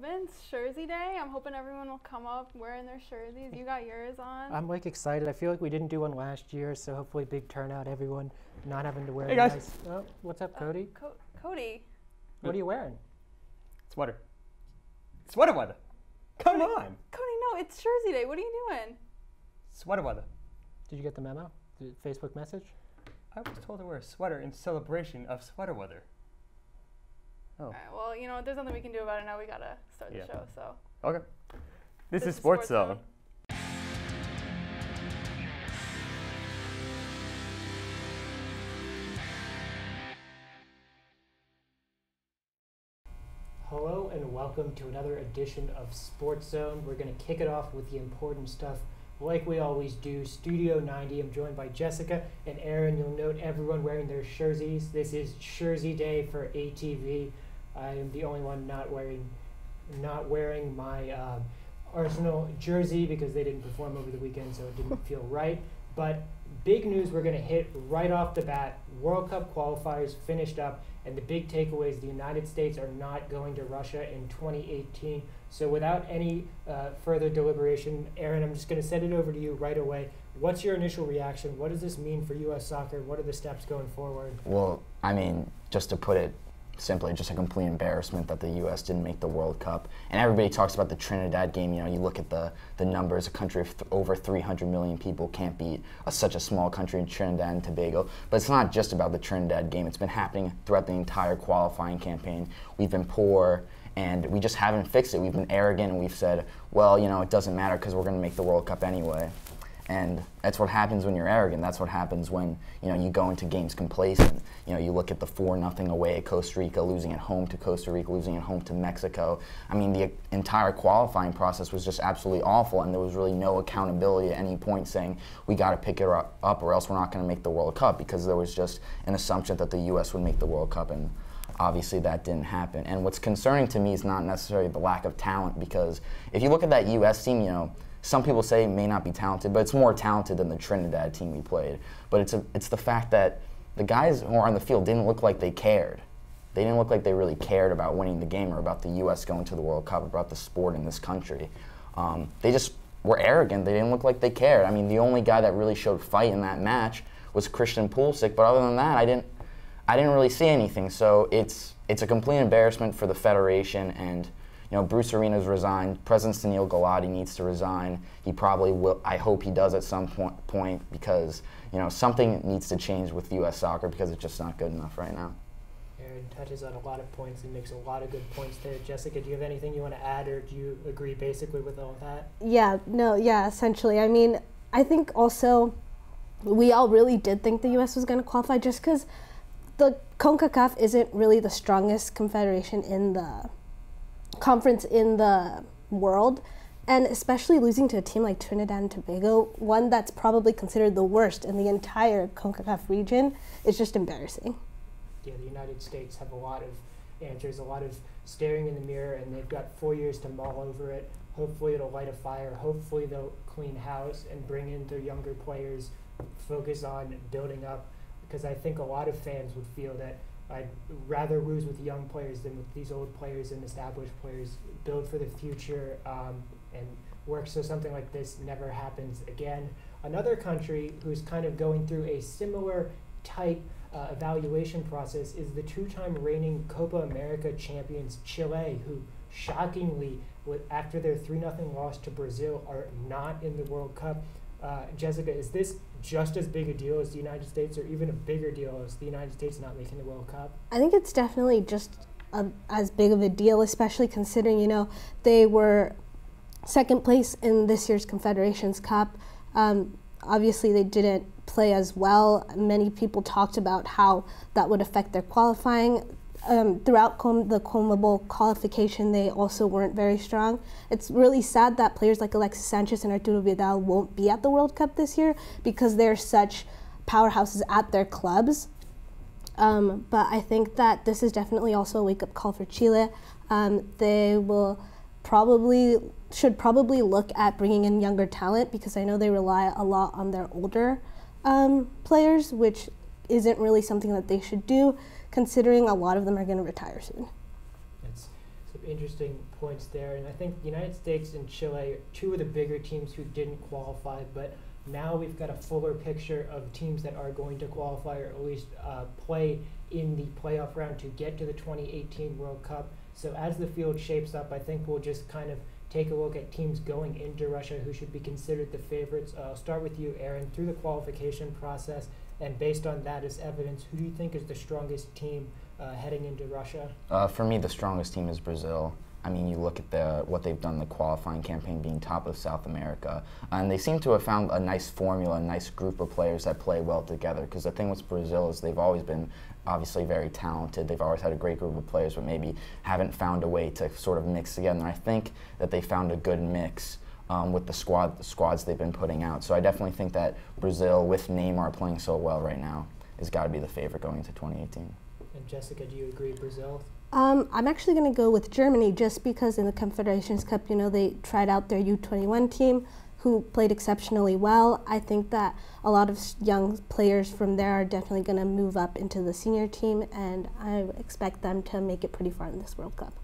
Vince, Jersey Day. I'm hoping everyone will come up wearing their jerseys. You got yours on. I'm like excited. I feel like we didn't do one last year, so hopefully big turnout. Everyone not having to wear. Hey guys. Nice. Oh, what's up, Cody? Cody. What are you wearing? Sweater. Sweater weather. Come on. Cody, no, it's Jersey Day. What are you doing? Sweater weather. Did you get the memo? The Facebook message? I was told to wear a sweater in celebration of sweater weather. Oh. All right, well, you know, there's nothing we can do about it now. We gotta start the show, so. Okay. This is SportsZone. Hello and welcome to another edition of SportsZone. We're going to kick it off with the important stuff like we always do. Studio 90, I'm joined by Jessica and Aaron. You'll note everyone wearing their jerseys. This is Jersey Day for ATV. I am the only one not wearing my Arsenal jersey because they didn't perform over the weekend, so it didn't feel right. But big news we're going to hit right off the bat. World Cup qualifiers finished up, and the big takeaway is the United States are not going to Russia in 2018. So without any further deliberation, Aaron, I'm just going to send it over to you right away. What's your initial reaction? What does this mean for U.S. soccer? What are the steps going forward? Well, I mean, just to put it simply, just a complete embarrassment that the U.S. didn't make the World Cup. And everybody talks about the Trinidad game. You know, you look at the numbers, a country of over 300 million people can't beat such a small country in Trinidad and Tobago. But it's not just about the Trinidad game. It's been happening throughout the entire qualifying campaign. We've been poor, and we just haven't fixed it. We've been arrogant, and we've said, well, you know, it doesn't matter because we're going to make the World Cup anyway. And that's what happens when you're arrogant. That's what happens when, you know, you go into games complacent. You know, you look at the 4-0 away at Costa Rica, losing at home to Costa Rica, losing at home to Mexico. I mean, the entire qualifying process was just absolutely awful, and there was really no accountability at any point saying, we got to pick it up or else we're not going to make the World Cup, because there was just an assumption that the U.S. would make the World Cup, and obviously that didn't happen. And what's concerning to me is not necessarily the lack of talent, because if you look at that U.S. team, you know, some people say it may not be talented, but it's more talented than the Trinidad team we played. But it's the fact that the guys who are on the field didn't look like they cared. They didn't look like they really cared about winning the game or about the U.S. going to the World Cup, about the sport in this country. They just were arrogant. They didn't look like they cared. I mean, the only guy that really showed fight in that match was Christian Pulisic, but other than that, I didn't really see anything. So it's a complete embarrassment for the federation, and you know, Bruce Arena's resigned. President Sunil Gulati needs to resign. He probably will. I hope he does at some point, because you know, something needs to change with U.S. soccer, because it's just not good enough right now. Aaron touches on a lot of points and makes a lot of good points there. Jessica, do you have anything you want to add, or do you agree basically with all of that? Yeah, essentially. I mean, I think also we all really did think the U.S. was going to qualify, just because the CONCACAF isn't really the strongest confederation in the conference in the world, and especially losing to a team like Trinidad and Tobago, one that's probably considered the worst in the entire CONCACAF region, is just embarrassing. Yeah, the United States have a lot of answers, a lot of staring in the mirror, and they've got 4 years to mull over it. Hopefully it'll light a fire. Hopefully they'll clean house and bring in their younger players, focus on building up, because I think a lot of fans would feel that I'd rather lose with young players than with these old players and established players. Build for the future and work so something like this never happens again. Another country who's kind of going through a similar type evaluation process is the two-time reigning Copa America champions Chile, who shockingly, after their 3-0 loss to Brazil, are not in the World Cup. Jessica, is this just as big a deal as the United States, or even a bigger deal as the United States not making the World Cup? I think it's definitely just as big of a deal, especially considering, you know, they were second place in this year's Confederations Cup. Obviously, they didn't play as well. Many people talked about how that would affect their qualifying. Throughout the CONMEBOL qualification, they also weren't very strong. It's really sad that players like Alexis Sanchez and Arturo Vidal won't be at the World Cup this year, because they're such powerhouses at their clubs. But I think that this is definitely also a wake-up call for Chile. They should probably look at bringing in younger talent, because I know they rely a lot on their older players, which isn't really something that they should do, considering a lot of them are going to retire soon. So interesting points there, and I think the United States and Chile are two of the bigger teams who didn't qualify, but now we've got a fuller picture of teams that are going to qualify or at least play in the playoff round to get to the 2018 World Cup. So as the field shapes up, I think we'll just kind of take a look at teams going into Russia who should be considered the favorites. I'll start with you, Aaron, through the qualification process, and based on that as evidence, who do you think is the strongest team heading into Russia? For me, the strongest team is Brazil. I mean, you look at what they've done in the qualifying campaign, being top of South America, and they seem to have found a nice formula, a nice group of players that play well together. Because the thing with Brazil is they've always been obviously very talented. They've always had a great group of players, but maybe haven't found a way to sort of mix together. And I think that they found a good mix with the squads they've been putting out. So I definitely think that Brazil, with Neymar playing so well right now, has got to be the favorite going into 2018. And Jessica, do you agree, Brazil? I'm actually going to go with Germany just because in the Confederations Cup, you know, they tried out their U21 team who played exceptionally well. I think that a lot of young players from there are definitely going to move up into the senior team, and I expect them to make it pretty far in this World Cup.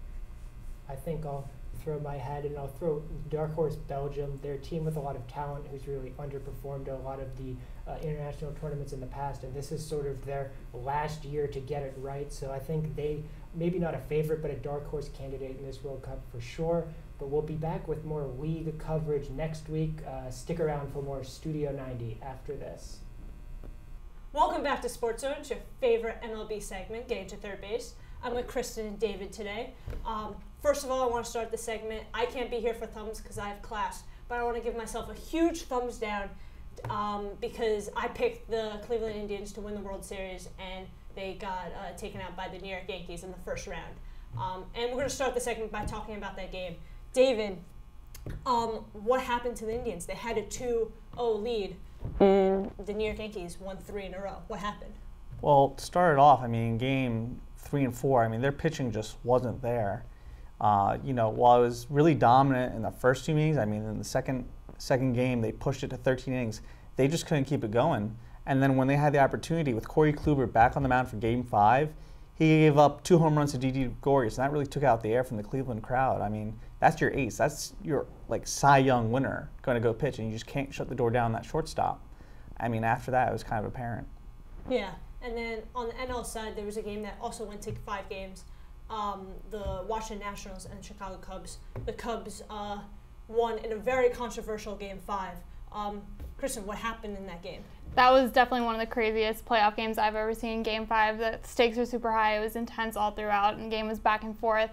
I think I'll throw my hat and I'll throw dark horse Belgium. They're a team with a lot of talent who's really underperformed a lot of the international tournaments in the past, and this is sort of their last year to get it right. So I think they, maybe not a favorite, but a dark horse candidate in this World Cup for sure. But we'll be back with more league coverage next week. Stick around for more Studio 90 after this. Welcome back to SportsZone. It's your favorite MLB segment, Getting to Third Base. I'm with Kristen and David today. First of all, I want to start the segment. I can't be here for thumbs because I have class, but I want to give myself a huge thumbs down because I picked the Cleveland Indians to win the World Series, and they got taken out by the New York Yankees in the first round. And we're going to start the segment by talking about that game. David, what happened to the Indians? They had a 2-0 lead, and the New York Yankees won 3 in a row. What happened? Well, to start it off, I mean, game 3 and 4, I mean, their pitching just wasn't there. You know, while it was really dominant in the first 2 innings, I mean, in the second game, they pushed it to 13 innings. They just couldn't keep it going. And then when they had the opportunity with Corey Kluber back on the mound for game 5, he gave up 2 home runs to Didi Gregorius, and that really took out the air from the Cleveland crowd. I mean, that's your ace. That's your, like, Cy Young winner going to go pitch, and you just can't shut the door down that shortstop. I mean, after that, it was kind of apparent. Yeah, and then on the NL side, there was a game that also went to 5 games. The Washington Nationals and Chicago Cubs. The Cubs won in a very controversial game 5. Kristen, what happened in that game? That was definitely one of the craziest playoff games I've ever seen. Game 5, the stakes were super high. It was intense all throughout, and the game was back and forth.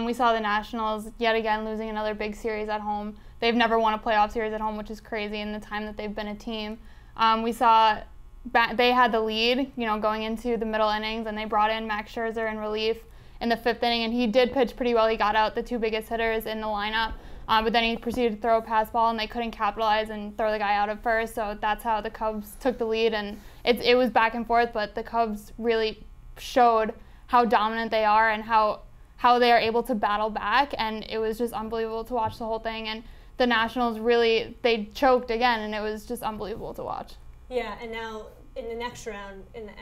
We saw the Nationals yet again losing another big series at home. They've never won a playoff series at home, which is crazy in the time that they've been a team. We saw they had the lead, you know, going into the middle innings, and they brought in Max Scherzer in relief in the 5th inning, and he did pitch pretty well. He got out the 2 biggest hitters in the lineup, but then he proceeded to throw a pass ball, and they couldn't capitalize and throw the guy out at first, so that's how the Cubs took the lead, and it was back and forth, but the Cubs really showed how dominant they are and how they are able to battle back, and it was just unbelievable to watch the whole thing, and the Nationals really, they choked again, and it was just unbelievable to watch. Yeah, and now in the next round in the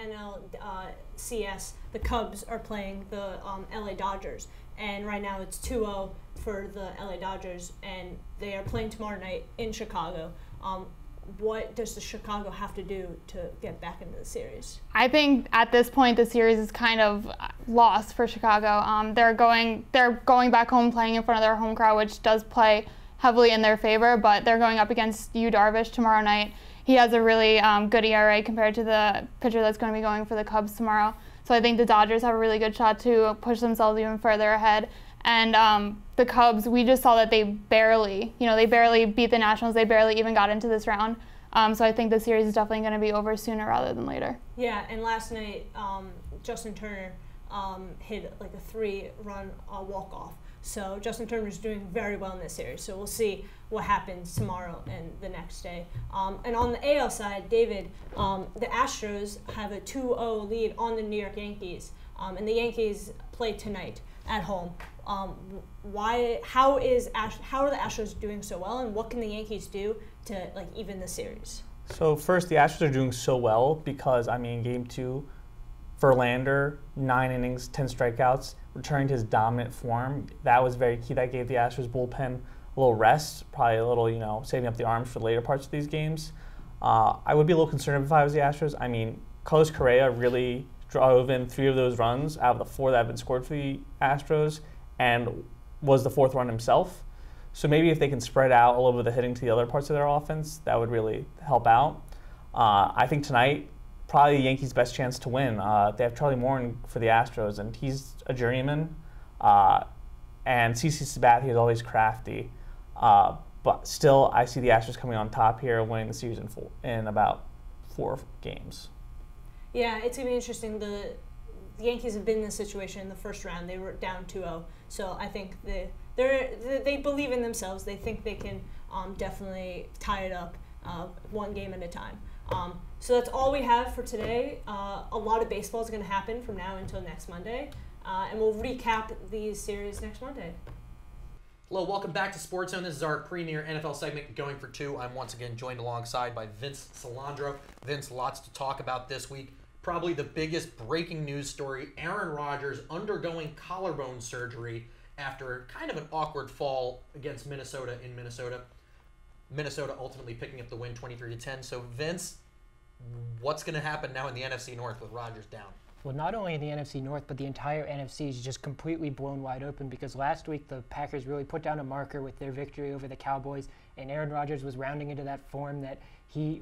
NLCS, the Cubs are playing the LA Dodgers, and right now it's 2-0 for the LA Dodgers, and they are playing tomorrow night in Chicago. What does the Chicago have to do to get back into the series? I think at this point the series is kind of lost for Chicago. They're going back home playing in front of their home crowd, which does play heavily in their favor, but they're going up against Yu Darvish tomorrow night. He has a really good ERA compared to the pitcher that's going to be going for the Cubs tomorrow. So I think the Dodgers have a really good shot to push themselves even further ahead. And the Cubs, we just saw that they barely beat the Nationals. They barely even got into this round. So I think the series is definitely going to be over sooner rather than later. Yeah, and last night, Justin Turner hit like a 3-run walk-off. So Justin Turner's doing very well in this series. So we'll see what happens tomorrow and the next day. And on the AL side, David, the Astros have a 2-0 lead on the New York Yankees. And the Yankees play tonight at home. How are the Astros doing so well, and what can the Yankees do to even the series? So first, the Astros are doing so well because, I mean, game 2, Verlander, 9 innings, 10 strikeouts, returning to his dominant form. That was very key. That gave the Astros bullpen a little rest, probably a little, saving up the arms for the later parts of these games. I would be a little concerned if I was the Astros. I mean, Carlos Correa really drove in 3 of those runs out of the 4 that have been scored for the Astros and was the 4th run himself. So maybe if they can spread out a little bit of the hitting to the other parts of their offense, that would really help out. I think tonight, probably the Yankees' best chance to win. They have Charlie Morton for the Astros, and he's a journeyman. And CC Sabathia is always crafty. But still, I see the Astros coming on top here, winning the series in about 4 games. Yeah, it's going to be interesting. The Yankees have been in this situation in the first round. They were down 2-0. So I think they believe in themselves. They think they can definitely tie it up 1 game at a time. So that's all we have for today. A lot of baseball is going to happen from now until next Monday. And we'll recap these series next Monday. Hello, welcome back to SportsZone. This is our premier NFL segment, Going for Two. I'm once again joined alongside by Vince Salandro. Vince, lots to talk about this week. Probably the biggest breaking news story, Aaron Rodgers undergoing collarbone surgery after kind of an awkward fall against Minnesota in Minnesota. Minnesota ultimately picking up the win 23-10. So, Vince, what's going to happen now in the NFC North with Rodgers down? Well, not only in the NFC North, but the entire NFC is just completely blown wide open because last week the Packers really put down a marker with their victory over the Cowboys, and Aaron Rodgers was rounding into that form that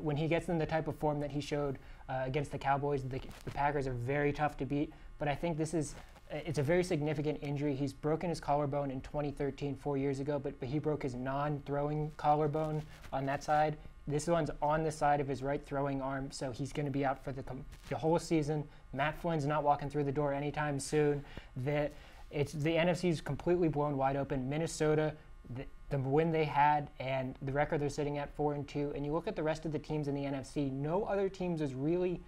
when he gets in the type of form that he showed against the Cowboys, the Packers are very tough to beat. But I think it's a very significant injury. He's broken his collarbone in 2013, 4 years ago, but he broke his non-throwing collarbone on that side. This one's on the side of his right throwing arm, so he's going to be out for the whole season. Matt Flynn's not walking through the door anytime soon. The NFC is completely blown wide open. Minnesota, the win they had and the record they're sitting at 4-2, and you look at the rest of the teams in the NFC, no other teams is really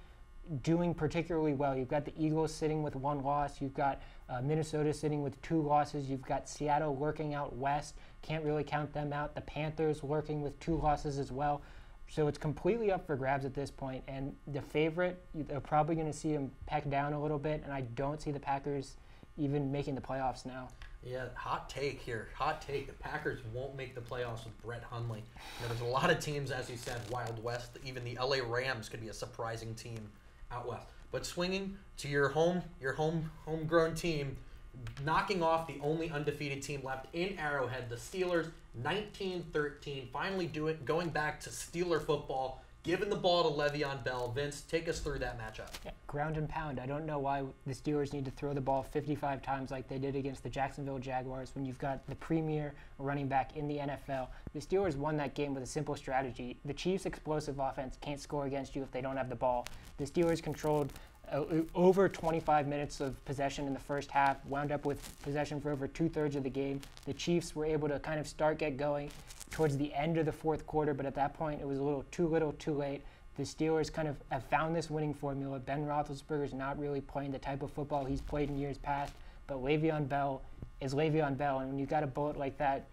doing particularly well. You've got the Eagles sitting with 1 loss. You've got Minnesota sitting with 2 losses. You've got Seattle lurking out west. Can't really count them out. The Panthers lurking with 2 losses as well. So it's completely up for grabs at this point. And the favorite, they're probably going to see them peck down a little bit, and I don't see the Packers even making the playoffs now. Yeah, hot take here. Hot take. The Packers won't make the playoffs with Brett Hundley. There's a lot of teams, as you said, Wild West. Even the LA Rams could be a surprising team out west. But swinging to your homegrown team, knocking off the only undefeated team left in Arrowhead, the Steelers, 19-13. Finally going back to Steeler football, giving the ball to Le'Veon Bell. Vince, take us through that matchup. Yeah, ground and pound. I don't know why the Steelers need to throw the ball 55 times like they did against the Jacksonville Jaguars when you've got the premier running back in the NFL. The Steelers won that game with a simple strategy. The Chiefs' explosive offense can't score against you if they don't have the ball. The Steelers controlled over 25 minutes of possession in the first half, wound up with possession for over 2/3 of the game. The Chiefs were able to kind of get going towards the end of the 4th quarter, but at that point it was a little, too late. The Steelers kind of have found this winning formula. Ben Roethlisberger's not really playing the type of football he's played in years past, but Le'Veon Bell is Le'Veon Bell, and when you got a bullet like that,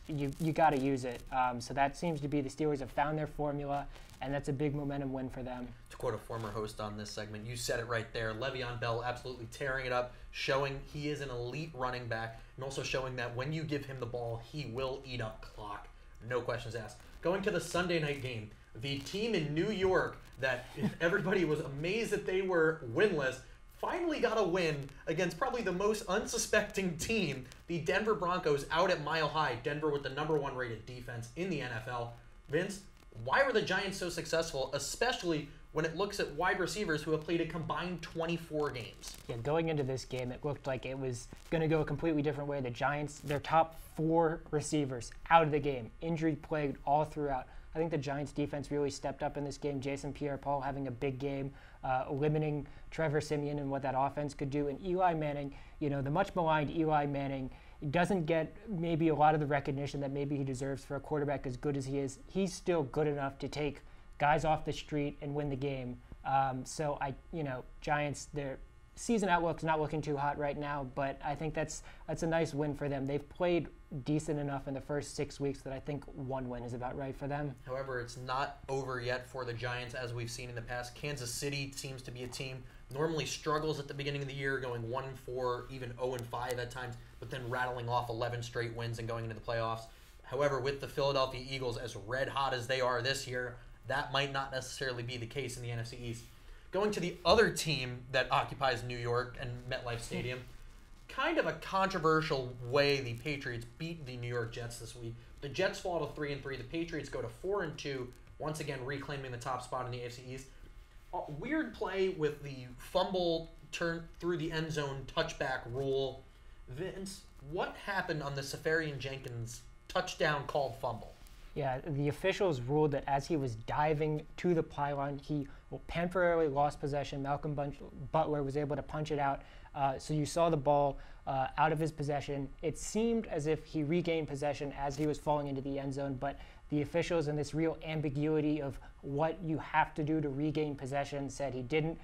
you got to use it. So that seems to be the Steelers have found their formula, and that's a big momentum win for them. To quote a former host on this segment, you said it right there. Le'Veon Bell absolutely tearing it up, showing he is an elite running back, and also showing that when you give him the ball, he will eat up clock. No questions asked. Going to the Sunday night game, the team in New York that everybody was amazed that they were winless finally got a win against probably the most unsuspecting team, the Denver Broncos, out at Mile High. Denver with the #1 rated defense in the NFL. Vince, why were the Giants so successful, especially when it looks at wide receivers who have played a combined 24 games? Yeah, going into this game, it looked like it was going to go a completely different way. The Giants, their top 4 receivers out of the game, injury plagued all throughout. I think the Giants defense really stepped up in this game. Jason Pierre-Paul having a big game, limiting Trevor Siemian and what that offense could do. And Eli Manning, the much maligned Eli Manning, doesn't get maybe a lot of the recognition that maybe he deserves for a quarterback as good as he is. He's still good enough to take guys off the street and win the game. So Giants, season outlook's not looking too hot right now, but I think that's a nice win for them. They've played decent enough in the first 6 weeks that I think one win is about right for them. However, it's not over yet for the Giants, as we've seen in the past. Kansas City seems to be a team normally struggles at the beginning of the year, going 1-4, even 0-5 at times, but then rattling off 11 straight wins and going into the playoffs. However, with the Philadelphia Eagles as red hot as they are this year, that might not necessarily be the case in the NFC East. Going to the other team that occupies New York and MetLife Stadium, kind of a controversial way the Patriots beat the New York Jets this week. The Jets fall to 3-3. The Patriots go to 4-2, once again reclaiming the top spot in the AFC East. A weird play with the fumble turn through the end zone touchback rule. Vince, what happened on the Safarian-Jenkins touchdown called fumble? Yeah, the officials ruled that as he was diving to the pylon, he temporarily lost possession. Malcolm Butler was able to punch it out. So you saw the ball out of his possession. It seemed as if he regained possession as he was falling into the end zone, but the officials, in this real ambiguity of what you have to do to regain possession, said he didn't.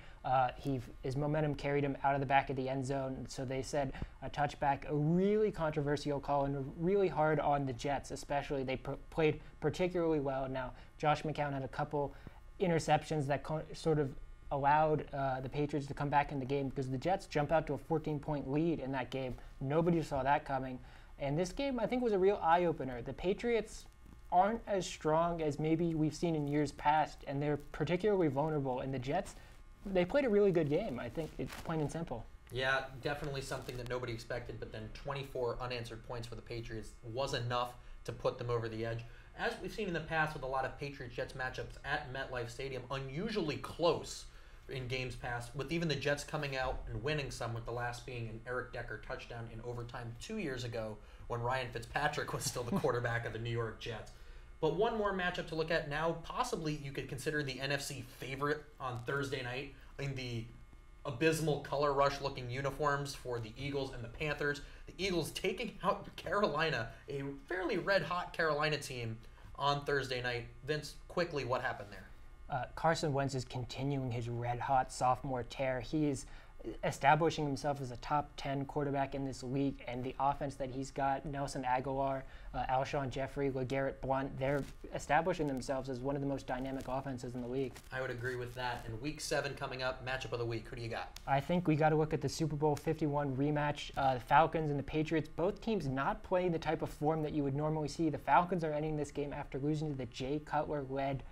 His momentum carried him out of the back of the end zone, so they said a touchback, a really controversial call and really hard on the Jets, especially. They played particularly well. Now, Josh McCown had a couple interceptions that sort of allowed the Patriots to come back in the game because the Jets jump out to a 14-point lead in that game. Nobody saw that coming. And this game, I think, was a real eye-opener. The Patriots aren't as strong as maybe we've seen in years past, and they're particularly vulnerable. And the Jets, they played a really good game. I think it's plain and simple. Yeah, definitely something that nobody expected, but then 24 unanswered points for the Patriots was enough to put them over the edge. As we've seen in the past with a lot of Patriots-Jets matchups at MetLife Stadium, unusually close in games past, with even the Jets coming out and winning some, with the last being an Eric Decker touchdown in overtime 2 years ago when Ryan Fitzpatrick was still the quarterback of the New York Jets. But one more matchup to look at now, possibly you could consider the NFC favorite on Thursday night in the abysmal color rush looking uniforms for the Eagles and the Panthers. The Eagles taking out Carolina, a fairly red hot Carolina team on Thursday night. Vince, quickly, what happened there? Carson Wentz is continuing his red-hot sophomore tear. He is establishing himself as a top 10 quarterback in this league, and the offense that he's got, Nelson Aguilar, Alshon Jeffrey, LeGarrette Blount, they're establishing themselves as one of the most dynamic offenses in the league. I would agree with that. And Week 7 coming up, matchup of the week. Who do you got? I think we got to look at the Super Bowl 51 rematch. The Falcons and the Patriots, both teams not playing the type of form that you would normally see. The Falcons are ending this game after losing to the Jay Cutler-led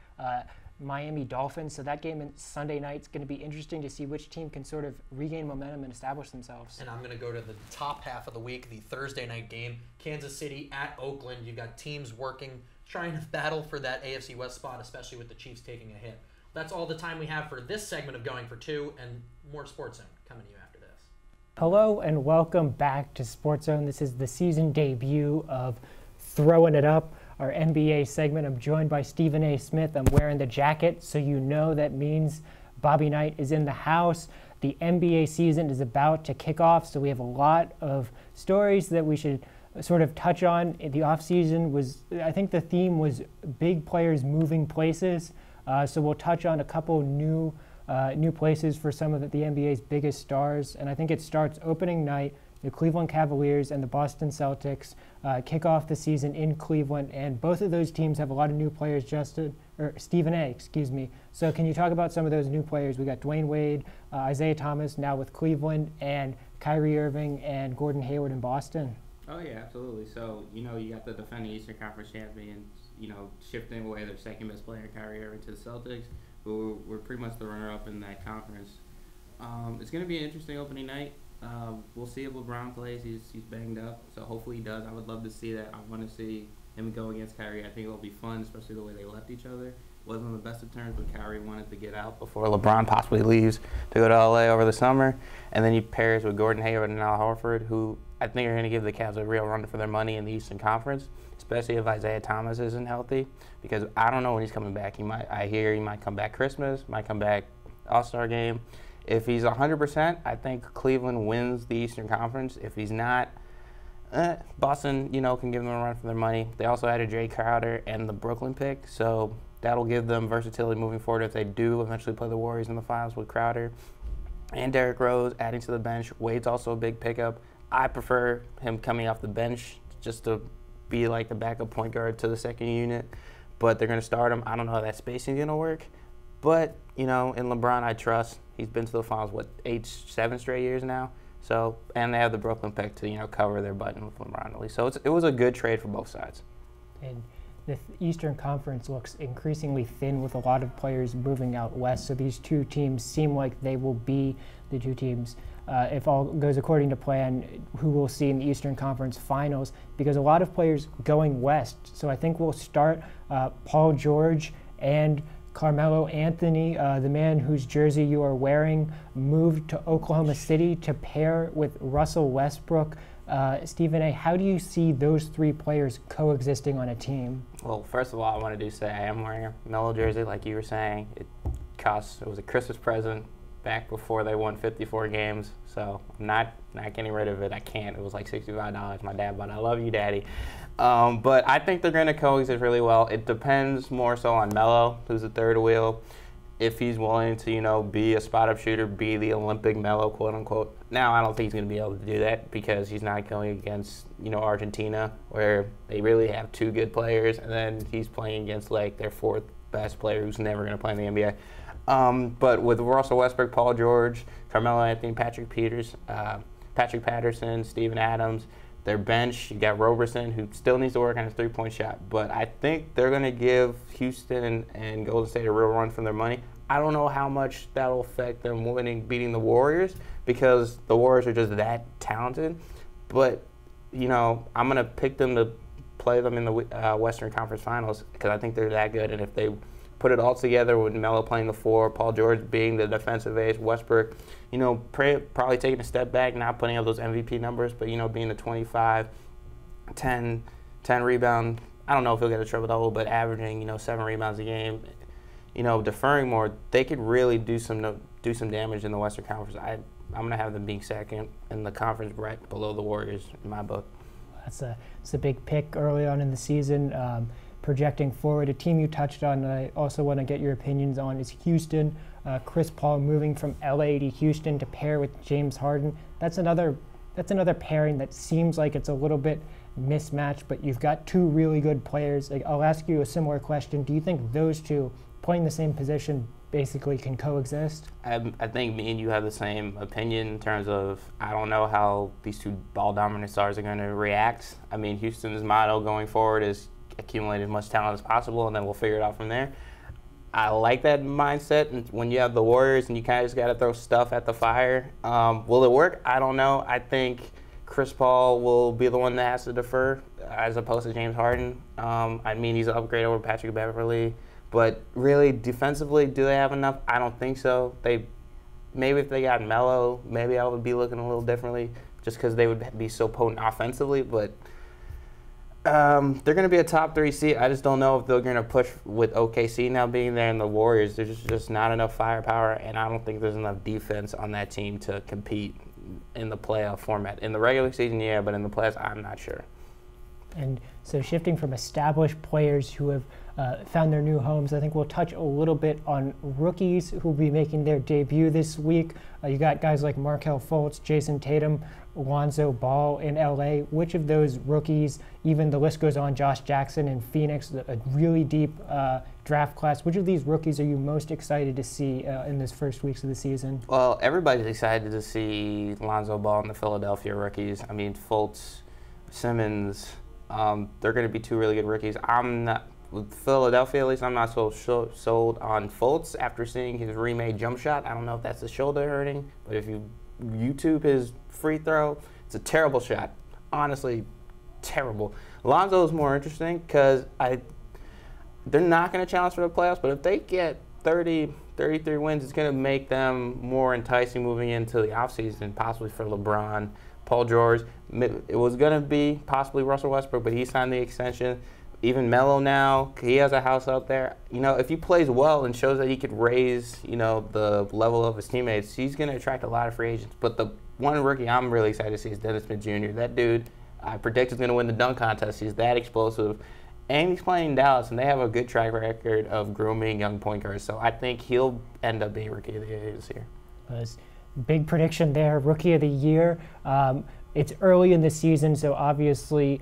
Miami Dolphins. So that game on Sunday night is going to be interesting to see which team can sort of regain momentum and establish themselves. And I'm going to go to the top half of the week, the Thursday night game. Kansas City at Oakland. You've got teams working, trying to battle for that AFC West spot, especially with the Chiefs taking a hit. That's all the time we have for this segment of Going for Two, and more SportsZone coming to you after this. Hello and welcome back to SportsZone. This is the season debut of Throwing It Up, our NBA segment. I'm joined by Stephen A. Smith. I'm wearing the jacket, so you know that means Bobby Knight is in the house. The NBA season is about to kick off, so we have a lot of stories that we should sort of touch on. The offseason was, I think the theme was big players moving places, so we'll touch on a couple new places for some of the NBA's biggest stars, and I think it starts opening night. The Cleveland Cavaliers and the Boston Celtics kick off the season in Cleveland, and both of those teams have a lot of new players. Stephen A., excuse me. So can you talk about some of those new players? We got Dwayne Wade, Isaiah Thomas now with Cleveland, and Kyrie Irving and Gordon Hayward in Boston. Oh, yeah, absolutely. So, you got the defending Eastern Conference champions, shifting away their second best player, Kyrie Irving, to the Celtics, who were pretty much the runner-up in that conference. It's going to be an interesting opening night. We'll see if LeBron plays. He's banged up, so hopefully he does. I would love to see that. I want to see him go against Kyrie. I think it'll be fun, especially the way they left each other. Wasn't on the best of terms, but Kyrie wanted to get out before LeBron possibly leaves to go to LA over the summer. And then he pairs with Gordon Hayward and Al Horford, who I think are going to give the Cavs a real run for their money in the Eastern Conference, especially if Isaiah Thomas isn't healthy, because I don't know when he's coming back. I hear he might come back Christmas, might come back All-Star game. If he's 100%, I think Cleveland wins the Eastern Conference. If he's not, Boston, can give them a run for their money. They also added Jay Crowder and the Brooklyn pick, so that'll give them versatility moving forward if they do eventually play the Warriors in the finals with Crowder. and Derrick Rose adding to the bench. Wade's also a big pickup. I prefer him coming off the bench just to be like the backup point guard to the second unit, but they're going to start him. I don't know how that spacing is going to work, but, you know, in LeBron I trust. He's been to the finals, 7 straight years now. So, and they have the Brooklyn pick to, you know, cover their button with LeBron at least. So it was a good trade for both sides. And the Eastern Conference looks increasingly thin with a lot of players moving out west. So these two teams seem like they will be the two teams, if all goes according to plan, who we'll see in the Eastern Conference Finals, because a lot of players going west. So I think we'll start Paul George and Carmelo Anthony, the man whose jersey you are wearing, moved to Oklahoma City to pair with Russell Westbrook. Stephen A., how do you see those three players coexisting on a team? Well, first of all, I wanted to say I am wearing a Melo jersey, like you were saying. It was a Christmas present back before they won 54 games, so I'm not getting rid of it. I can't. It was like $65. My dad bought it. I love you, Daddy. But I think they're going to coexist really well. It depends more so on Melo, who's the third wheel, if he's willing to, you know, be a spot-up shooter, be the Olympic Melo, quote-unquote. Now, I don't think he's going to be able to do that because he's not going against, you know, Argentina, where they really have two good players, and then he's playing against, like, their fourth best player who's never going to play in the NBA. But with Russell Westbrook, Paul George, Carmelo Anthony, Patrick Patterson, Steven Adams, their bench, you got Roberson, who still needs to work on his three-point shot. But I think they're going to give Houston and Golden State a real run for their money. I don't know how much that will affect them beating the Warriors, because the Warriors are just that talented. But, you know, I'm going to pick them to play them in the Western Conference Finals because I think they're that good. And if they put it all together with Melo playing the 4, Paul George being the defensive ace, Westbrook, you know, probably taking a step back, not putting up those MVP numbers, but, you know, being the 25, 10 rebound. I don't know if he'll get a triple-double, but averaging, you know, 7 rebounds a game, you know, deferring more, they could really do some damage in the Western Conference. I'm going to have them being second in the conference right below the Warriors in my book. It's a big pick early on in the season. Projecting forward, a team you touched on that I also want to get your opinions on is Houston. Chris Paul moving from LA to Houston to pair with James Harden. That's another pairing that seems like it's a little bit mismatched, but you've got two really good players. I'll ask you a similar question. Do you think those two playing the same position basically can coexist? I think me and you have the same opinion in terms of I don't know how these two ball-dominant stars are going to react. I mean, Houston's motto going forward is accumulate as much talent as possible, and then we'll figure it out from there. I like that mindset. And when you have the Warriors and you kind of just got to throw stuff at the fire, will it work? I don't know. I think Chris Paul will be the one that has to defer as opposed to James Harden. I mean, he's an upgrade over Patrick Beverley. But really, defensively, do they have enough? I don't think so. Maybe if they got Melo, maybe I would be looking a little differently just because they would be so potent offensively. But they're going to be a top 3 seed. I just don't know if they're going to push with OKC now being there and the Warriors. There's just not enough firepower, and I don't think there's enough defense on that team to compete in the playoff format. In the regular season, yeah, but in the playoffs, I'm not sure. And so shifting from established players who have found their new homes, I think we'll touch a little bit on rookies who will be making their debut this week. You got guys like Markelle Fultz, Jason Tatum, Lonzo Ball in LA. Which of those rookies, even the list goes on, Josh Jackson in Phoenix, a really deep draft class, which of these rookies are you most excited to see in this first weeks of the season? Well, everybody's excited to see Lonzo Ball and the Philadelphia rookies. I mean, Fultz, Simmons, they're going to be 2 really good rookies. With Philadelphia, at least, I'm not so sold on Fultz after seeing his remade jump shot. I don't know if that's the shoulder hurting, but if you YouTube his free throw, it's a terrible shot. Honestly, terrible. Lonzo is more interesting because they're not going to challenge for the playoffs, but if they get 30, 33 wins, it's going to make them more enticing moving into the offseason, possibly for LeBron, Paul George. It was going to be possibly Russell Westbrook, but he signed the extension. Even Melo now, he has a house out there. You know, if he plays well and shows that he could raise, you know, the level of his teammates, he's going to attract a lot of free agents. But the one rookie I'm really excited to see is Dennis Smith Jr. That dude, I predict, is going to win the dunk contest. He's that explosive. And he's playing in Dallas, and they have a good track record of grooming young point guards. So I think he'll end up being rookie of the year this year. big prediction there, Rookie of the Year. It's early in the season, so obviously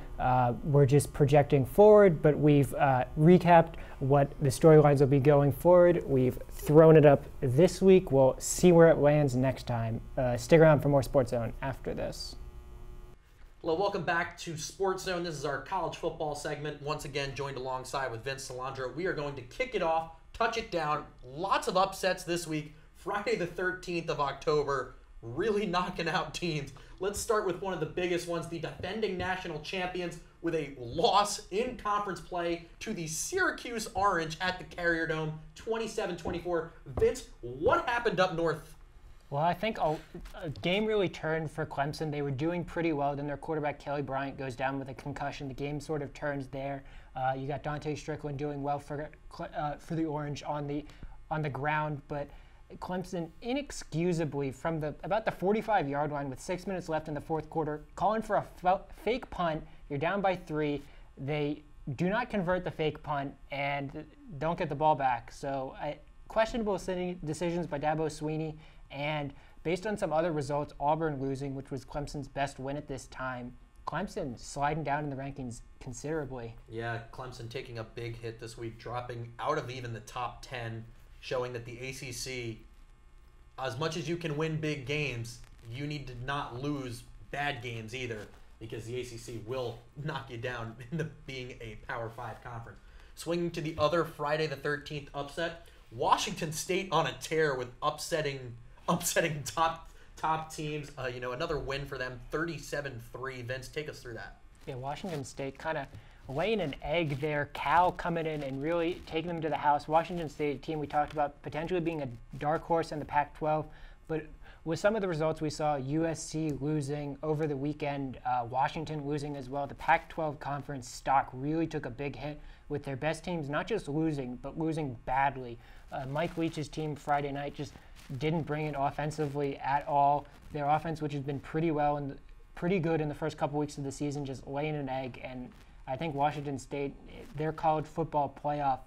we're just projecting forward, but we've recapped what the storylines will be going forward. We've thrown it up this week. We'll see where it lands next time. Stick around for more SportsZone after this. Hello, welcome back to SportsZone. This is our college football segment. Once again, joined alongside with Vince Salandro. We are going to kick it off, touch it down. Lots of upsets this week. Friday the 13th of October, really knocking out teams. Let's start with one of the biggest ones, the defending national champions with a loss in conference play to the Syracuse Orange at the Carrier Dome, 27-24. Vince, what happened up north? Well, I think a game really turned for Clemson. They were doing pretty well. Then their quarterback, Kelly Bryant, goes down with a concussion. The game sort of turns there. You got Dante Strickland doing well for the Orange on the ground, but Clemson inexcusably from about the 45-yard line with 6 minutes left in the fourth quarter, calling for a fake punt. You're down by 3. They do not convert the fake punt and don't get the ball back. So questionable decisions by Dabo Swinney, and based on some other results, Auburn losing, which was Clemson's best win at this time, Clemson sliding down in the rankings considerably. Yeah, Clemson taking a big hit this week, dropping out of even the top 10, showing that the ACC, as much as you can win big games, you need to not lose bad games either, because the ACC will knock you down into being a Power 5 conference. Swinging to the other Friday the 13th upset, Washington State on a tear with upsetting top teams. Another win for them, 37-3. Vince, take us through that. Yeah, Washington State kind of laying an egg there. Cal coming in and really taking them to the house. Washington State team we talked about potentially being a dark horse in the Pac-12, but with some of the results we saw, USC losing over the weekend, Washington losing as well, the Pac-12 conference stock really took a big hit with their best teams not just losing, but losing badly. Mike Leach's team Friday night just didn't bring it offensively at all. Their offense, which has been pretty good in the first couple weeks of the season, just laying an egg. And I think Washington State, their college football playoff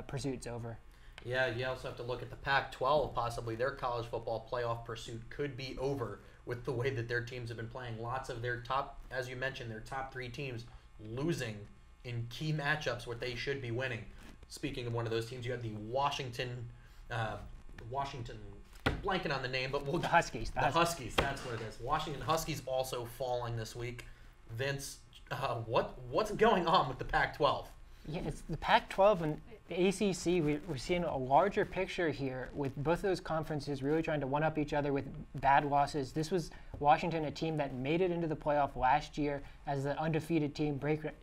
pursuit's over. Yeah, you also have to look at the Pac-12. Possibly their college football playoff pursuit could be over with the way that their teams have been playing. Lots of their top, as you mentioned, their top 3 teams losing in key matchups where they should be winning. Speaking of one of those teams, you have the Washington, blanking on the name, but the Huskies. The Huskies, that's what it is. Washington Huskies also falling this week. Vince, what's going on with the Pac-12? Yeah, it's the Pac-12 and the ACC. We're seeing a larger picture here with both of those conferences really trying to one-up each other with bad losses. This was Washington, a team that made it into the playoff last year as the undefeated team.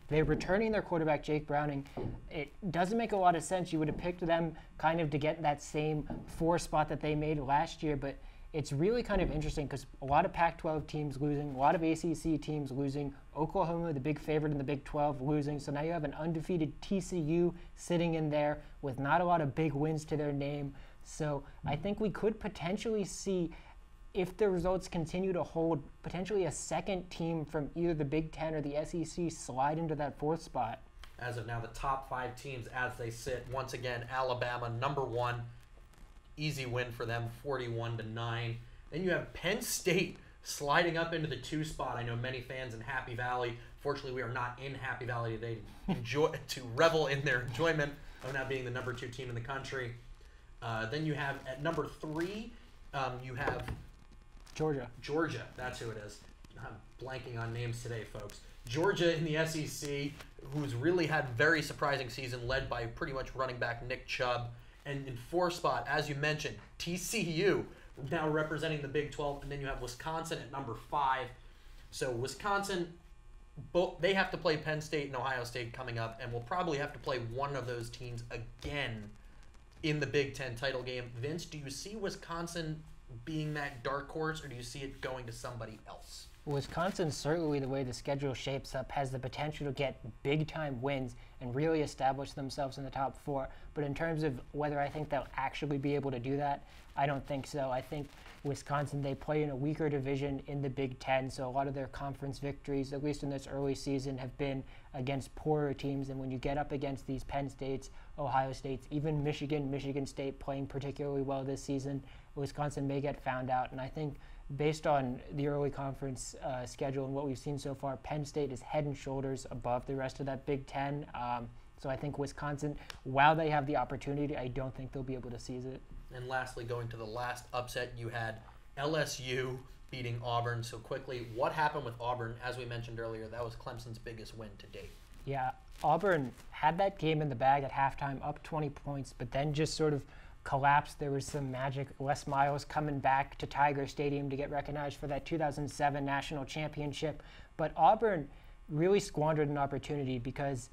They're returning their quarterback, Jake Browning. It doesn't make a lot of sense. You would have picked them kind of to get that same 4 spot that they made last year, but it's really kind of interesting because a lot of Pac-12 teams losing, a lot of ACC teams losing, Oklahoma, the big favorite in the Big 12, losing. So now you have an undefeated TCU sitting in there with not a lot of big wins to their name. So I think we could potentially see, if the results continue to hold, potentially a second team from either the Big 10 or the SEC slide into that 4th spot. As of now, the top 5 teams as they sit, once again, Alabama, number 1. Easy win for them, 41-9. Then you have Penn State sliding up into the 2 spot. I know many fans in Happy Valley. Fortunately, we are not in Happy Valley today to revel in their enjoyment of now being the number 2 team in the country. Then you have at number 3, you have Georgia. Georgia, that's who it is. I'm blanking on names today, folks. Georgia in the SEC, who's really had a very surprising season, led by pretty much running back Nick Chubb. And in 4th spot, as you mentioned, TCU, now representing the Big 12. And then you have Wisconsin at number 5. So Wisconsin, they have to play Penn State and Ohio State coming up, and we'll probably have to play one of those teams again in the Big 10 title game. Vince, do you see Wisconsin being that dark horse, or do you see it going to somebody else? Wisconsin, certainly the way the schedule shapes up, has the potential to get big-time wins and really establish themselves in the top 4. But in terms of whether I think they'll actually be able to do that, I don't think so. I think Wisconsin, they play in a weaker division in the Big Ten, so a lot of their conference victories, at least in this early season, have been against poorer teams. And when you get up against these Penn States, Ohio States, even Michigan State playing particularly well this season, Wisconsin may get found out. And I think based on the early conference schedule and what we've seen so far, Penn State is head and shoulders above the rest of that Big Ten. So I think Wisconsin, while they have the opportunity, I don't think they'll be able to seize it. And lastly, going to the last upset, you had LSU beating Auburn. So quickly, what happened with Auburn? As we mentioned earlier, that was Clemson's biggest win to date. Yeah, Auburn had that game in the bag at halftime, up 20 points, but then just sort of collapsed. There was some magic. Les Miles coming back to Tiger Stadium to get recognized for that 2007 national championship. But Auburn really squandered an opportunity because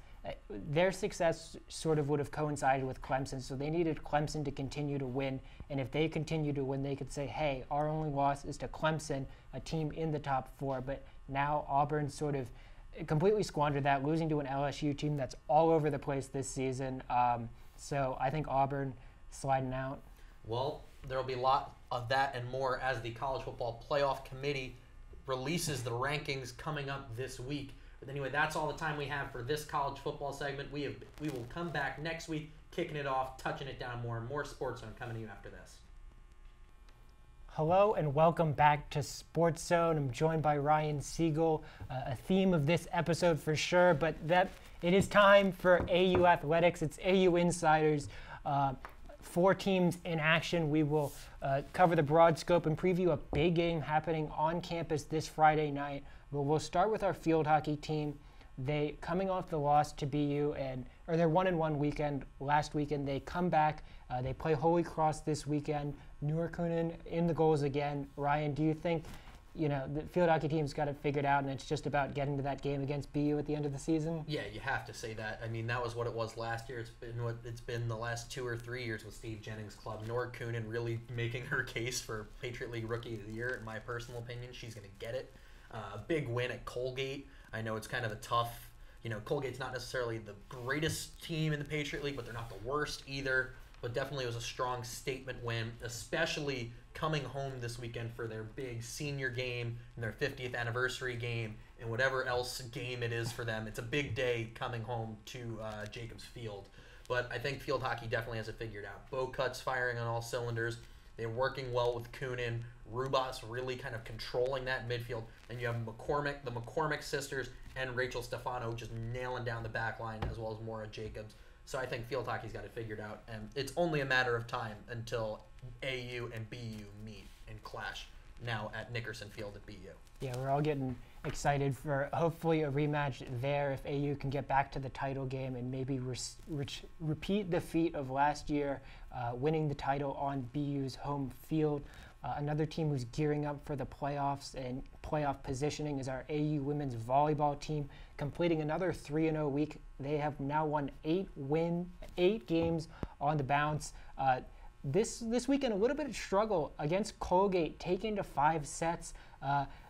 their success sort of would have coincided with Clemson, so they needed Clemson to continue to win. And if they continue to win, they could say, hey, our only loss is to Clemson, a team in the top 4. But now Auburn sort of completely squandered that, losing to an LSU team that's all over the place this season. So I think Auburn sliding out. Well, there will be a lot of that and more as the College Football Playoff Committee releases the rankings coming up this week. But anyway, that's all the time we have for this college football segment. We will come back next week, kicking it off, touching it down more, and more SportsZone coming to you after this. Hello and welcome back to SportsZone. I'm joined by Ryan Siegel. A theme of this episode for sure, but that it is time for AU Athletics. It's AU Insiders. 4 teams in action. We will cover the broad scope and preview a big game happening on campus this Friday night. But we'll start with our field hockey team. They coming off the loss to BU or their 1-1 weekend last weekend. They come back. They play Holy Cross this weekend. Nurkunen in the goals again. Ryan, do you think the field hockey team's got it figured out and it's just about getting to that game against BU at the end of the season? Yeah, you have to say that. I mean, that was what it was last year. It's been what it's been the last 2 or 3 years with Steve Jennings' club. Nurkunen really making her case for Patriot League Rookie of the Year. In my personal opinion, she's going to get it. A big win at Colgate. I know it's kind of a tough, Colgate's not necessarily the greatest team in the Patriot League, but they're not the worst either. But definitely it was a strong statement win, especially coming home this weekend for their big senior game and their 50th anniversary game and whatever else game it is for them. It's a big day coming home to Jacobs Field. But I think field hockey definitely has it figured out. Bowcut's firing on all cylinders. They're working well with Kunin. Rubas really kind of controlling that midfield. And you have the McCormick sisters, and Rachel Stefano just nailing down the back line, as well as Maura Jacobs. So I think field hockey's got it figured out. And it's only a matter of time until AU and BU meet and clash now at Nickerson Field at BU. Yeah, we're all getting excited for hopefully a rematch there if AU can get back to the title game and maybe repeat the feat of last year, winning the title on BU's home field. Another team who's gearing up for the playoffs and playoff positioning is our AU women's volleyball team, completing another 3-0 week. They have now won 8 games on the bounce. This weekend, a little bit of struggle against Colgate, taking to 5 sets.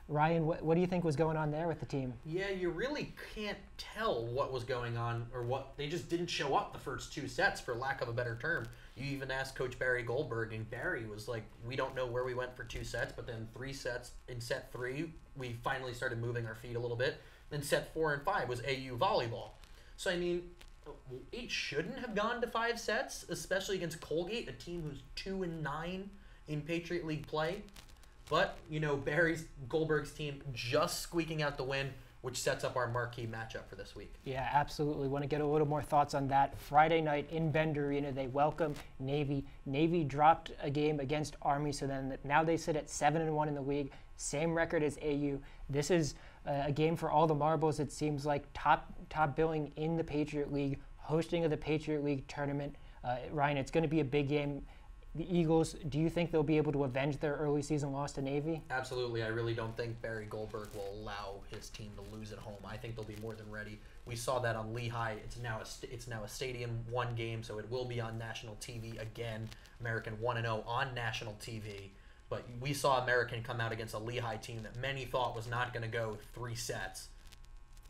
Ryan, what do you think was going on there with the team? Yeah, you really can't tell what was going on or what. They just didn't show up the first 2 sets, for lack of a better term. You even asked Coach Barry Goldberg, and Barry was like, we don't know where we went for 2 sets, but then 3 sets. In set 3, we finally started moving our feet a little bit. Then set 4 and 5 was AU volleyball. So, I mean, it shouldn't have gone to 5 sets, especially against Colgate, a team who's 2-9 in Patriot League play. But, Goldberg's team just squeaking out the win, which sets up our marquee matchup for this week. Yeah, absolutely. Want to get a little more thoughts on that. Friday night in Bend Arena, they welcome Navy. Navy dropped a game against Army, so then now they sit at 7-1 in the league. Same record as AU. This is a game for all the marbles. It seems like top billing in the Patriot League, hosting of the Patriot League tournament. Ryan, it's going to be a big game. The Eagles, do you think they'll be able to avenge their early season loss to Navy? Absolutely. I really don't think Barry Goldberg will allow his team to lose at home. I think they'll be more than ready. We saw that on Lehigh. It's now a Stadium 1 game, so it will be on national TV again. American 1-0 on national TV. But we saw American come out against a Lehigh team that many thought was not going to go 3 sets,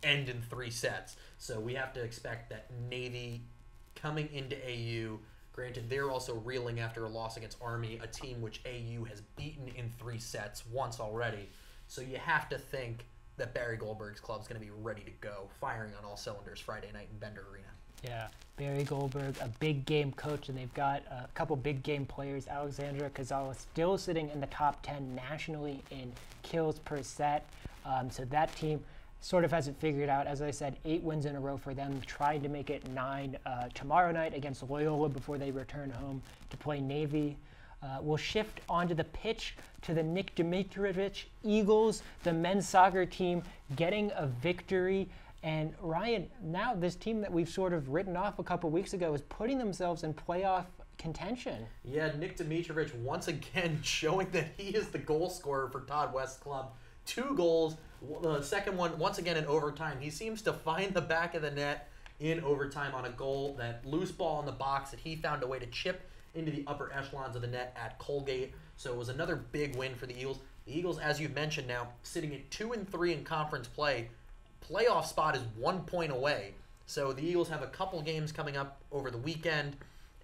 end in 3 sets. So we have to expect that Navy coming into AU, granted they're also reeling after a loss against Army, a team which AU has beaten in 3 sets once already. So you have to think that Barry Goldberg's club is going to be ready to go, firing on all cylinders Friday night in Bender Arena. Yeah, Barry Goldberg, a big game coach, and they've got a couple big game players. Alexandra Kazala still sitting in the top 10 nationally in kills per set. So that team sort of has it figured out. As I said, 8 wins in a row for them, trying to make it 9 tomorrow night against Loyola before they return home to play Navy. We'll shift onto the pitch to the Nick Dimitrovic Eagles, the men's soccer team getting a victory. And Ryan, now this team that we've sort of written off a couple weeks ago is putting themselves in playoff contention. Yeah, Nick Dimitrovic once again showing that he is the goal scorer for Todd West's club. 2 goals, the second one once again in overtime. He seems to find the back of the net in overtime on a goal, that loose ball in the box that he found a way to chip into the upper echelons of the net at Colgate. So it was another big win for the Eagles. The Eagles, as you've mentioned now, sitting at 2-3 in conference play. Playoff spot is 1 point away. So the Eagles have a couple games coming up over the weekend,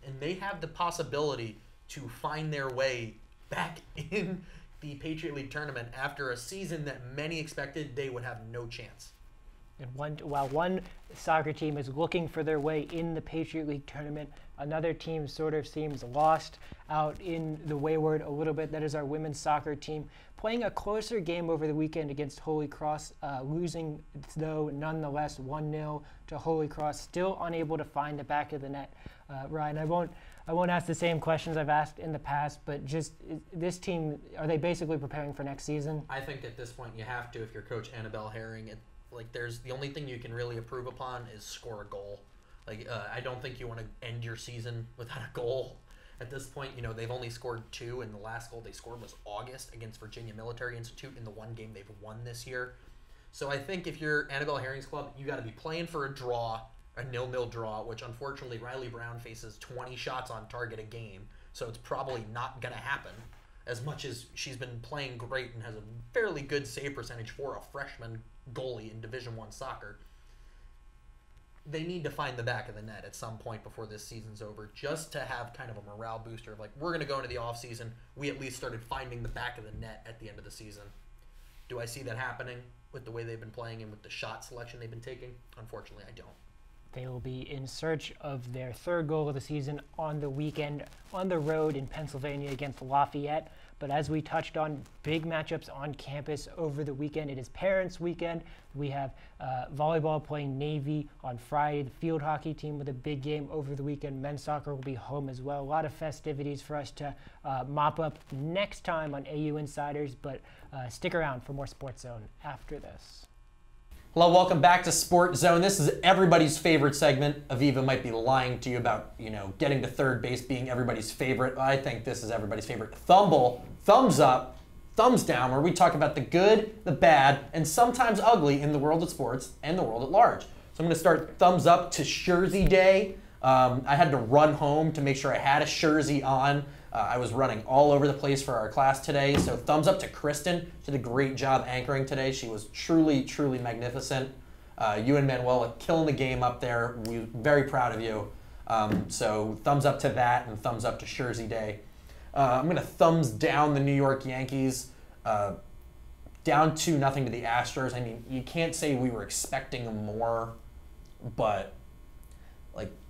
and they have the possibility to find their way back in the Patriot League tournament after a season that many expected they would have no chance. And while one soccer team is looking for their way in the Patriot League tournament, another team sort of seems lost out in the wayward a little bit. That is our women's soccer team, playing a closer game over the weekend against Holy Cross, losing, though, nonetheless 1-0 to Holy Cross, still unable to find the back of the net. Ryan, I won't ask the same questions I've asked in the past, but just this team, are they basically preparing for next season? I think at this point you have to, if you're Coach Annabelle Herring. There's the only thing you can really improve upon is score a goal. I don't think you want to end your season without a goal. At this point, they've only scored 2, and the last goal they scored was August against Virginia Military Institute in the one game they've won this year. So I think if you're Annabelle Herring's club, you got to be playing for a draw, a 0-0 draw, which unfortunately Riley Brown faces 20 shots on target a game, so it's probably not going to happen. As much as she's been playing great and has a fairly good save percentage for a freshman goalie in Division I soccer, they need to find the back of the net at some point before this season's over, just to have kind of a morale booster of we're going to go into the offseason. We at least started finding the back of the net at the end of the season. Do I see that happening with the way they've been playing and with the shot selection they've been taking? Unfortunately, I don't. They will be in search of their 3rd goal of the season on the weekend on the road in Pennsylvania against Lafayette. But as we touched on, big matchups on campus over the weekend. It is Parents' Weekend. We have volleyball playing Navy on Friday. The field hockey team with a big game over the weekend. Men's soccer will be home as well. A lot of festivities for us to mop up next time on AU Insiders. But stick around for more Sports Zone after this. Hello, welcome back to Sports Zone. This is everybody's favorite segment. Aviva might be lying to you about, getting to third base being everybody's favorite. I think this is everybody's favorite. Thumbs up, thumbs down, where we talk about the good, the bad, and sometimes ugly in the world of sports and the world at large. So I'm going to start thumbs up to Jersey Day. I had to run home to make sure I had a jersey on. I was running all over the place for our class today, so thumbs up to Kristen. She did a great job anchoring today. She was truly, truly magnificent. You and Manuela killing the game up there. We're very proud of you. So thumbs up to that, and thumbs up to Jersey Day. I'm going to thumbs down the New York Yankees. Down 2-0 to the Astros. I mean, you can't say we were expecting more, but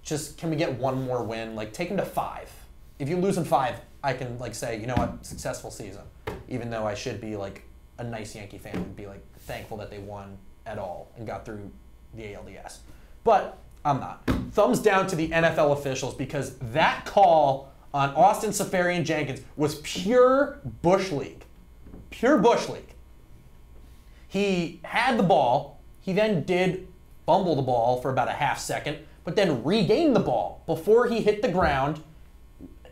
just can we get one more win? Take them to 5. If you lose in 5, I can say, you know what, successful season. Even though I should be a nice Yankee fan and be thankful that they won at all and got through the ALDS. But I'm not. Thumbs down to the NFL officials, because that call on Austin Safarian-Jenkins was pure Bush League. Pure Bush League. He had the ball. He then did fumble the ball for about a half second, but then regained the ball before he hit the ground,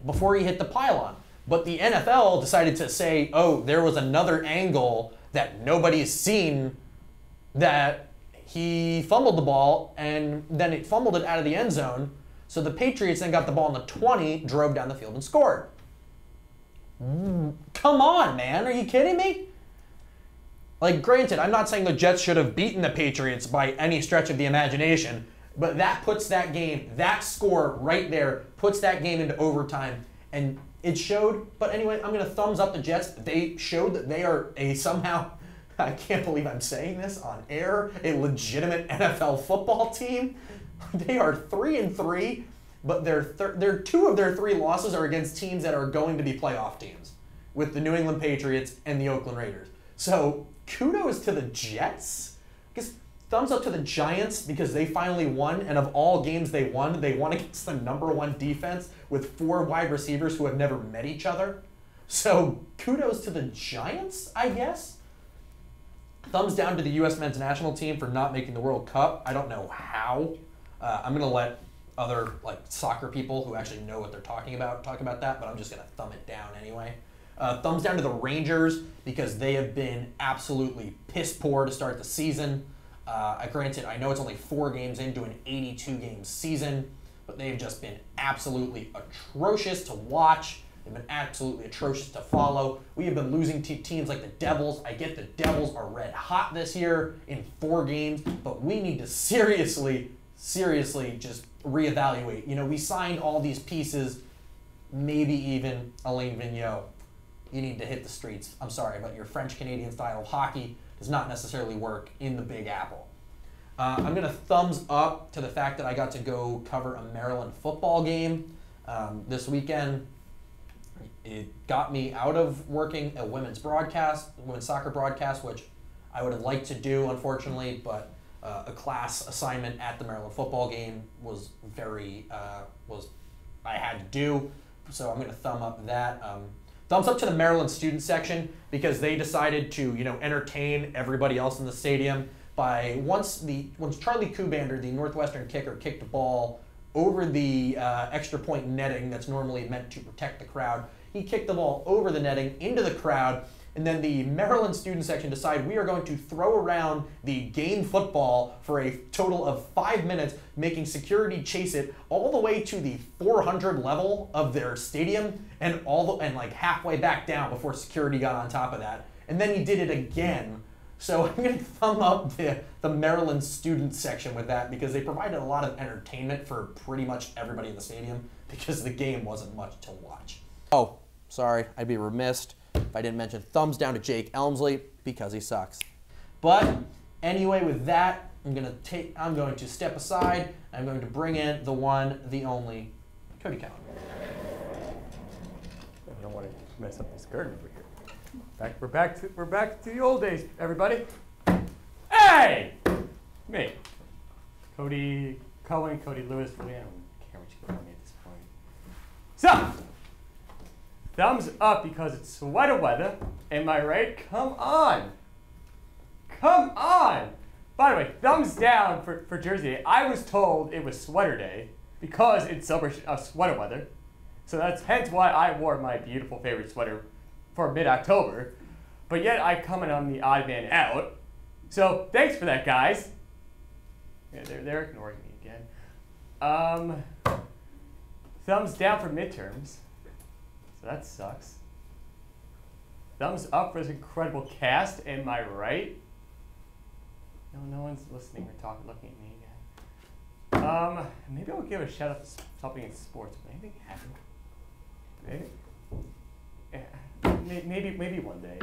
before he hit the pylon. But the NFL decided to say, oh, there was another angle that nobody's seen, that he fumbled the ball and then it fumbled it out of the end zone. So the Patriots then got the ball on the 20, drove down the field and scored. Come on, man. Are you kidding me? Like, granted, I'm not saying the Jets should have beaten the Patriots by any stretch of the imagination, but that puts that game, that score right there, puts that game into overtime. And it showed, but anyway, I'm going to thumbs up the Jets. They showed that they are a somehow, I can't believe I'm saying this on air, a legitimate NFL football team. They are 3-3, but their 2 of their 3 losses are against teams that are going to be playoff teams, with the New England Patriots and the Oakland Raiders. So kudos to the Jets. Because thumbs up to the Giants because they finally won, and of all games they won against the #1 defense with 4 wide receivers who have never met each other. So kudos to the Giants, I guess. Thumbs down to the U.S. men's national team for not making the World Cup. I don't know how. I'm going to let other soccer people who actually know what they're talking about talk about that, but I'm just going to thumb it down anyway. Thumbs down to the Rangers because they have been absolutely piss poor to start the season. Granted, I know it's only 4 games into an 82-game season, but they've just been absolutely atrocious to watch. They've been absolutely atrocious to follow. We have been losing to teams like the Devils. I get the Devils are red hot this year in 4 games, but we need to seriously just reevaluate. You know, we signed all these pieces, maybe even Alain Vigneault. You need to hit the streets. I'm sorry, but your French-Canadian style of hockey does not necessarily work in the Big Apple. I'm going to thumbs up to the fact that I got to go cover a Maryland football game this weekend. It got me out of working a women's soccer broadcast, which I would have liked to do, unfortunately, but a class assignment at the Maryland football game was I had to do, so I'm going to thumb up that. Thumbs up to the Maryland student section because they decided to, entertain everybody else in the stadium by once Charlie Kubander, the Northwestern kicker, kicked a ball over the extra point netting that's normally meant to protect the crowd. He kicked the ball over the netting into the crowd, and then the Maryland student section decided we are going to throw around the game football for a total of 5 minutes, making security chase it all the way to the 400 level of their stadium and halfway back down before security got on top of that. And then he did it again. So I'm going to thumb up the Maryland student section with that because they provided a lot of entertainment for pretty much everybody in the stadium because the game wasn't much to watch. Oh, sorry, I'd be remiss if I didn't mention thumbs down to Jake Elmsley because he sucks. But anyway, with that, I'm going to step aside. I'm going to bring in the one, the only, Cody Cowan. I don't want to mess up this curtain over here. We're back to the old days, everybody. Hey, me, Cody Cohen, Cody Lewis. Really, I don't care what you call me at this point. So. Thumbs up because it's sweater weather. Am I right? Come on. Come on. By the way, thumbs down for Jersey Day. I was told it was sweater day because it's sweater weather. So that's hence why I wore my beautiful favorite sweater for mid-October. But yet I come in on the odd man out. So thanks for that, guys. Yeah, they're ignoring me again. Thumbs down for midterms. So that sucks. Thumbs up for this incredible cast. Am I right? No one's listening or looking at me again. Maybe I'll give a shout out to something in sports. Anything happen? Maybe one day.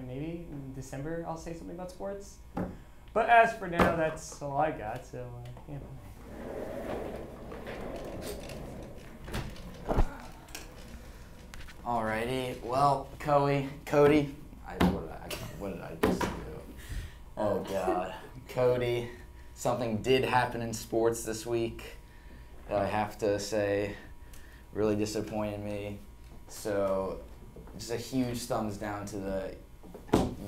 Maybe in December I'll say something about sports. But as for now, that's all I got. So yeah. Alrighty, well, Cody, what did I just do? Oh God, Cody, something did happen in sports this week that I have to say really disappointed me. So, just a huge thumbs down to the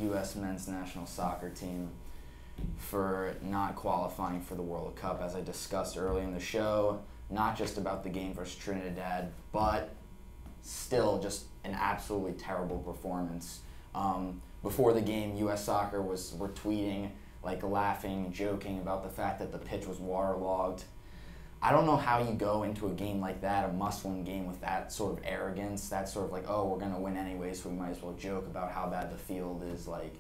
U.S. men's national soccer team for not qualifying for the World Cup, as I discussed earlier in the show. Not just about the game versus Trinidad, but still just an absolutely terrible performance. Before the game, U.S. Soccer were tweeting, laughing, joking about the fact that the pitch was waterlogged. I don't know how you go into a game like that, a must-win game, with that sort of arrogance, that sort of like, oh, we're going to win anyway, so we might as well joke about how bad the field is. Like,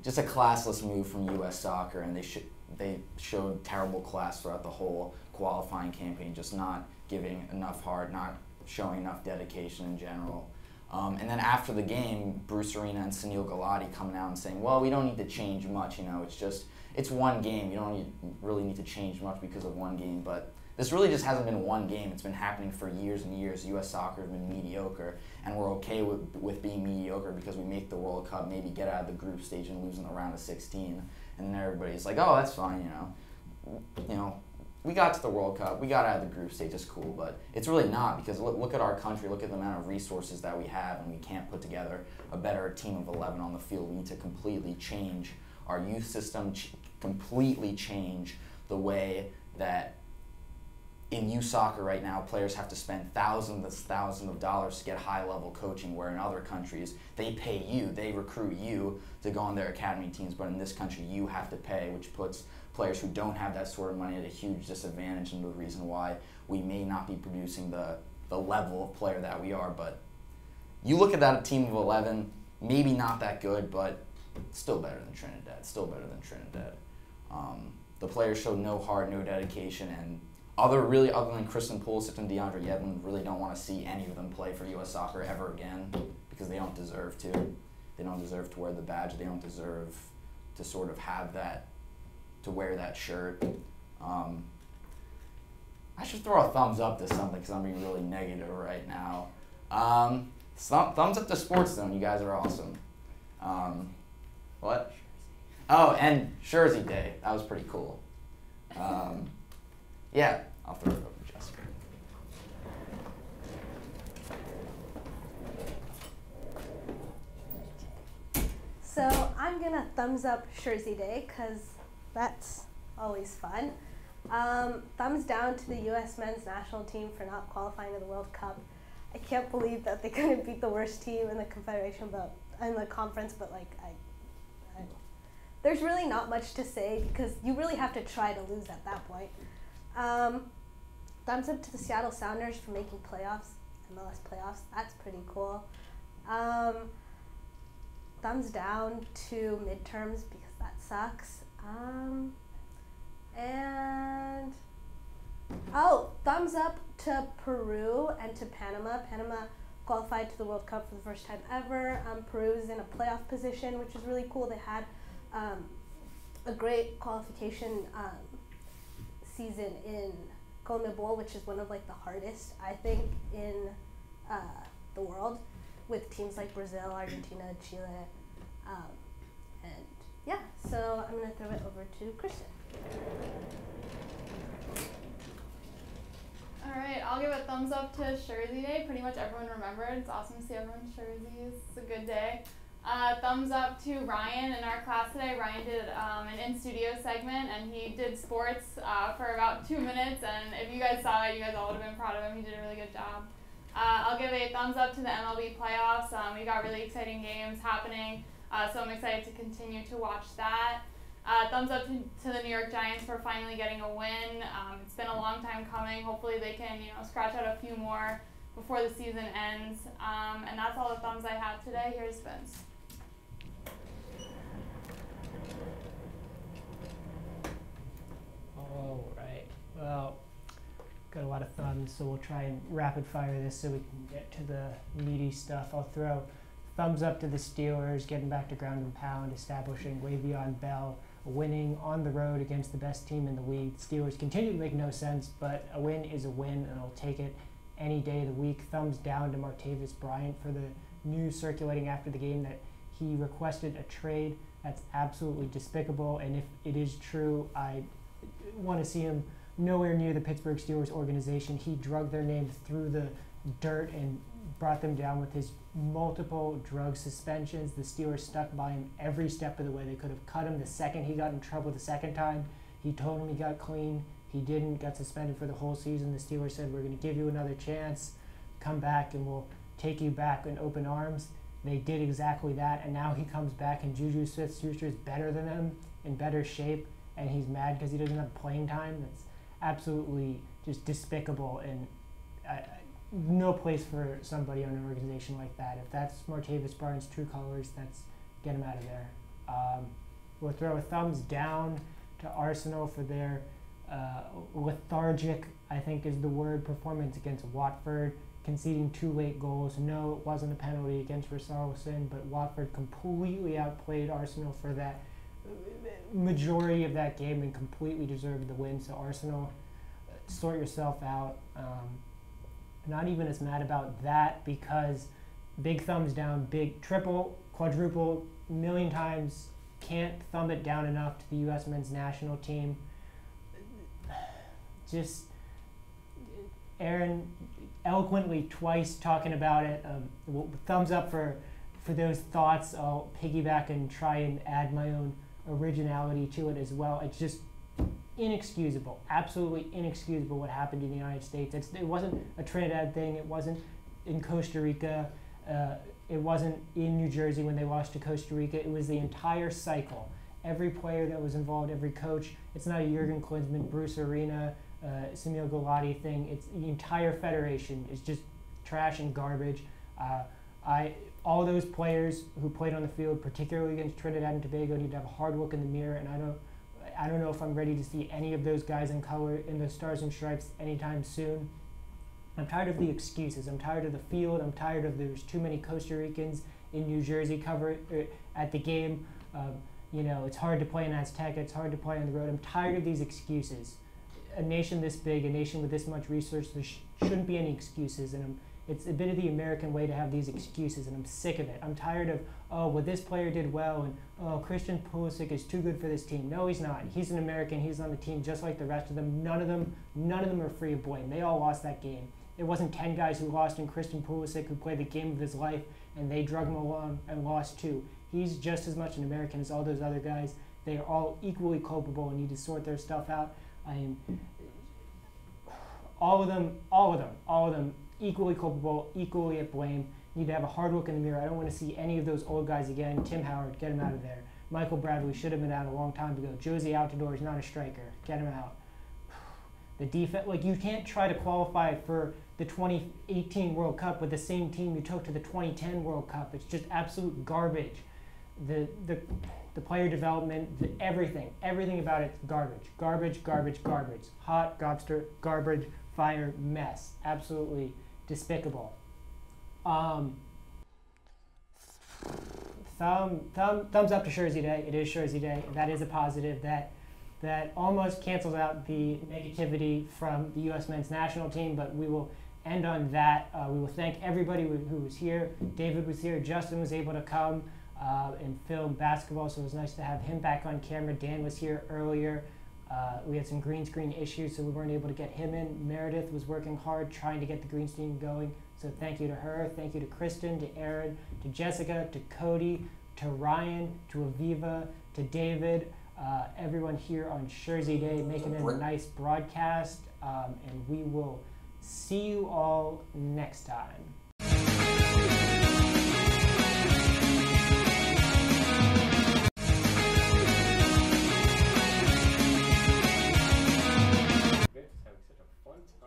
just a classless move from U.S. Soccer, and they showed terrible class throughout the whole qualifying campaign, just not giving enough heart, not showing enough dedication in general. And then after the game, Bruce Arena and Sunil Gulati coming out and saying, well, we don't need to change much, it's one game. You don't really need to change much because of one game. But this really just hasn't been one game. It's been happening for years and years. U.S. Soccer has been mediocre, and we're okay with being mediocre because we make the World Cup, maybe get out of the group stage and lose in the round of 16. And then everybody's like, oh, that's fine, we got to the World Cup, we got out of the group stage, it's cool. But it's really not, because look at our country, look at the amount of resources that we have, and we can't put together a better team of 11 on the field. We need to completely change our youth system, completely change the way that in youth soccer right now, players have to spend thousands of dollars to get high-level coaching, where in other countries, they pay you, they recruit you to go on their academy teams, but in this country, you have to pay, which puts players who don't have that sort of money at a huge disadvantage, and the reason why we may not be producing the level of player that we are. But you look at that team of 11, maybe not that good, but still better than Trinidad. The players showed no heart, no dedication, and other than Kristen Pulisic and DeAndre Yedlin, really don't want to see any of them play for U.S. Soccer ever again, because they don't deserve to. They don't deserve to wear the badge. They don't deserve to sort of have that, to wear that shirt. I should throw a thumbs up to something because I'm being really negative right now. Thumbs up to SportsZone. You guys are awesome. What? Oh, and Jersey Day. That was pretty cool. Yeah, I'll throw it over to Jessica. So I'm going to thumbs up Jersey Day because that's always fun. Thumbs down to the U.S. men's national team for not qualifying to the World Cup. I can't believe that they couldn't beat the worst team in the Confederation, in the conference, but like there's really not much to say because you really have to try to lose at that point. Thumbs up to the Seattle Sounders for making playoffs, MLS playoffs. That's pretty cool. Thumbs down to midterms because that sucks. And thumbs up to Peru and to Panama. Panama qualified to the World Cup for the first time ever. Peru is in a playoff position, which is really cool. They had a great qualification season in CONMEBOL, which is one of like the hardest, I think, in the world, with teams like Brazil, Argentina, Chile, and yeah. So I'm gonna throw it over to Kristen. All right, I'll give a thumbs up to Jersey Day. Pretty much everyone remembered. It's awesome to see everyone's jerseys. It's a good day. Thumbs up to Ryan in our class today. Ryan did an in-studio segment, and he did sports for about 2 minutes, and if you guys saw it, you guys all would have been proud of him. He did a really good job. I'll give a thumbs up to the MLB playoffs. We got really exciting games happening, so I'm excited to continue to watch that. Thumbs up to the New York Giants for finally getting a win. It's been a long time coming. Hopefully they can, scratch out a few more before the season ends. And that's all the thumbs I have today. Here's Spence. All right. Well, got a lot of thumbs, so we'll try and rapid fire this so we can get to the meaty stuff. I'll throw thumbs up to the Steelers, getting back to ground and pound, establishing Le'Veon Bell, winning on the road against the best team in the league. Steelers continue to make no sense, but a win is a win, and I'll take it any day of the week. Thumbs down to Martavis Bryant for the news circulating after the game that he requested a trade. That's absolutely despicable, and if it is true, I want to see him nowhere near the Pittsburgh Steelers organization. He drug their name through the dirt and brought them down with his multiple drug suspensions. The Steelers stuck by him every step of the way. They could have cut him the second he got in trouble the second time. He told him he got clean. He didn't, got suspended for the whole season. The Steelers said, we're going to give you another chance. Come back and we'll take you back in open arms. They did exactly that, and now he comes back and Juju Smith-Schuster is better than him, in better shape, and he's mad because he doesn't have playing time. That's absolutely just despicable, and no place for somebody on an organization like that. If that's Martavis Bryant's true colors, get him out of there. We'll throw a thumbs down to Arsenal for their lethargic, I think is the word, performance against Watford, conceding 2 late goals. No, it wasn't a penalty against Richarlison, but Watford completely outplayed Arsenal for that majority of that game and completely deserved the win. So Arsenal, sort yourself out. Not even as mad about that, because big thumbs down, big triple, quadruple, million times, can't thumb it down enough to the U.S. men's national team. Just Aaron eloquently twice talking about it. Thumbs up for those thoughts. I'll piggyback and try and add my own originality to it as well. It's just inexcusable, absolutely inexcusable what happened in the United States. It wasn't a Trinidad thing. It wasn't in Costa Rica. It wasn't in New Jersey when they lost to Costa Rica. It was the entire cycle. Every player that was involved, every coach. It's not a Jurgen Klinsmann, Bruce Arena, Samuel Gulati thing. It's the entire federation is just trash and garbage. All those players who played on the field, particularly against Trinidad and Tobago, need to have a hard look in the mirror. And I don't know if I'm ready to see any of those guys in color in the Stars and Stripes anytime soon. I'm tired of the excuses. I'm tired of the field. I'm tired of there's too many Costa Ricans in New Jersey cover at the game. It's hard to play in Azteca. It's hard to play on the road. I'm tired of these excuses. A nation this big, a nation with this much resource, there shouldn't be any excuses. And it's a bit of the American way to have these excuses, and I'm sick of it. I'm tired of, this player did well, and Christian Pulisic is too good for this team. No, he's not. He's an American. He's on the team just like the rest of them. None of them are free of blame. They all lost that game. It wasn't 10 guys who lost and Christian Pulisic who played the game of his life, and they drug him along and lost too. He's just as much an American as all those other guys. They are all equally culpable and need to sort their stuff out. All of them equally culpable, equally at blame. Need to have a hard look in the mirror. I don't want to see any of those old guys again. Tim Howard, get him out of there. Michael Bradley should have been out a long time ago. Josie Altidore is not a striker. Get him out. The defense, you can't try to qualify for the 2018 World Cup with the same team you took to the 2010 World Cup. It's just absolute garbage. The player development, everything about it, garbage. Hot garbage, fire, mess. Absolutely despicable. Thumbs up to Jersey Day. It is Jersey Day. That is a positive. That almost cancels out the negativity from the U.S. men's national team, but we will end on that. We will thank everybody who was here. David was here. Justin was able to come and film basketball, so it was nice to have him back on camera. Dan was here earlier. We had some green screen issues, so we weren't able to get him in. Meredith was working hard trying to get the green screen going, so thank you to her. Thank you to Kristen, to Aaron, to Jessica, to Cody, to Ryan, to Aviva, to David, everyone here on Jersey Day making it a nice broadcast, and we will see you all next time.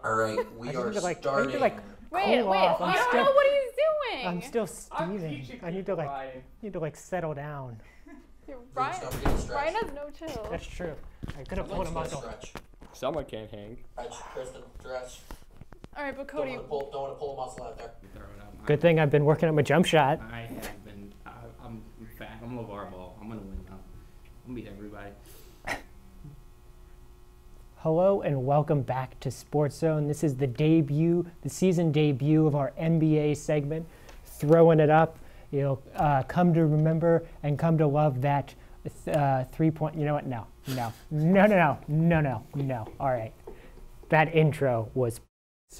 All right, we are starting. Wait, I don't know what he's doing. I'm still steaming. I need to settle down. Ryan has no chill. That's true. I could have pulled a muscle. Someone can't hang. Kristen, stretch. All right, but Cody. Don't want to pull a muscle out there. Good thing I've been working on my jump shot. I have been. I'm fat. I'm LeVar Ball. I'm gonna win now. I'm gonna beat everybody. Hello and welcome back to SportsZone. This is the season debut of our NBA segment, throwing it up. You'll come to remember and come to love that 3-point. You know what? No. All right, that intro was.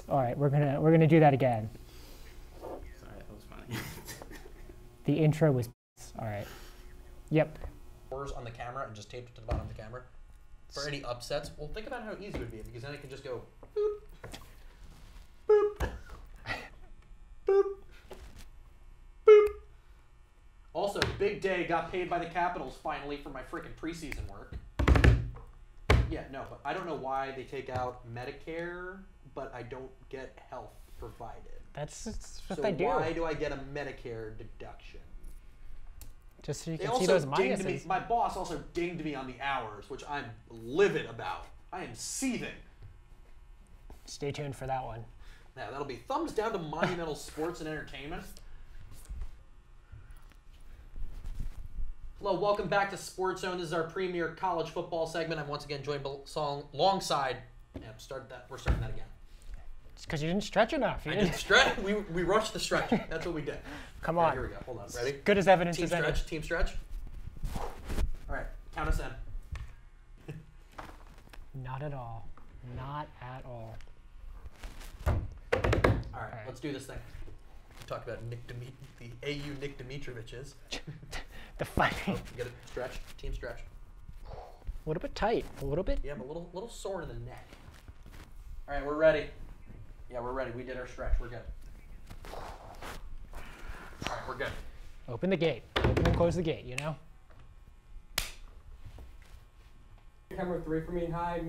All right, we're gonna do that again. Sorry, that was funny. The intro was. All right. Yep. On the camera and just taped it to the bottom of the camera. For any upsets, well, think about how easy it would be, because then it can just go boop, boop, boop, boop. Also, big day, got paid by the Capitals finally for my freaking preseason work. Yeah, no, but I don't know why they take out Medicare, but I don't get health provided. That's what So they do. why do I get a Medicare deduction? Just so you They can see also those dinged me. minuses. My boss also dinged me on the hours, which I'm livid about. I am seething. Stay tuned for that one. Now that'll be thumbs down to Monumental Sports and Entertainment. Hello, welcome back to SportsZone. This is our premier college football segment. I'm once again joined alongside. Yeah, we're starting that again. It's because you didn't stretch enough. I didn't stretch. We rushed the stretch. That's what we did. Come Okay, on. here we go. Hold on. Ready? Good as evidence Team as any. stretch. Team stretch. All right. Count us in. Not at all. Not at all. All right. Let's do this thing. We talked about the AU Nick Dimitroviches. The fighting. Oh, get it. Stretch. Team stretch. A little bit tight. A little bit. Yeah, but a little sore in the neck. All right, we're ready. Yeah, we're ready. We did our stretch. We're good. All right, we're good. Open the gate. Open and close the gate, you know? Camera 3 for me. Hi,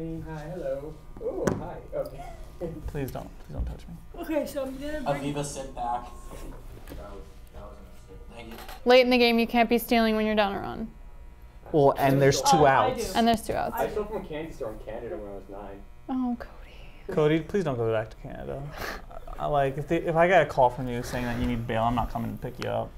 hello. Oh, hi. Okay. Please don't touch me. Okay, so I'm gonna bring. Aviva, sit back. Thank you. Late in the game, you can't be stealing when you're down a run. Well, and there's two I outs. do. And there's 2 outs. I stole from a candy store in Canada when I was 9. Oh, Cody. Cody, please don't go back to Canada. If I get a call from you saying that you need bail, I'm not coming to pick you up.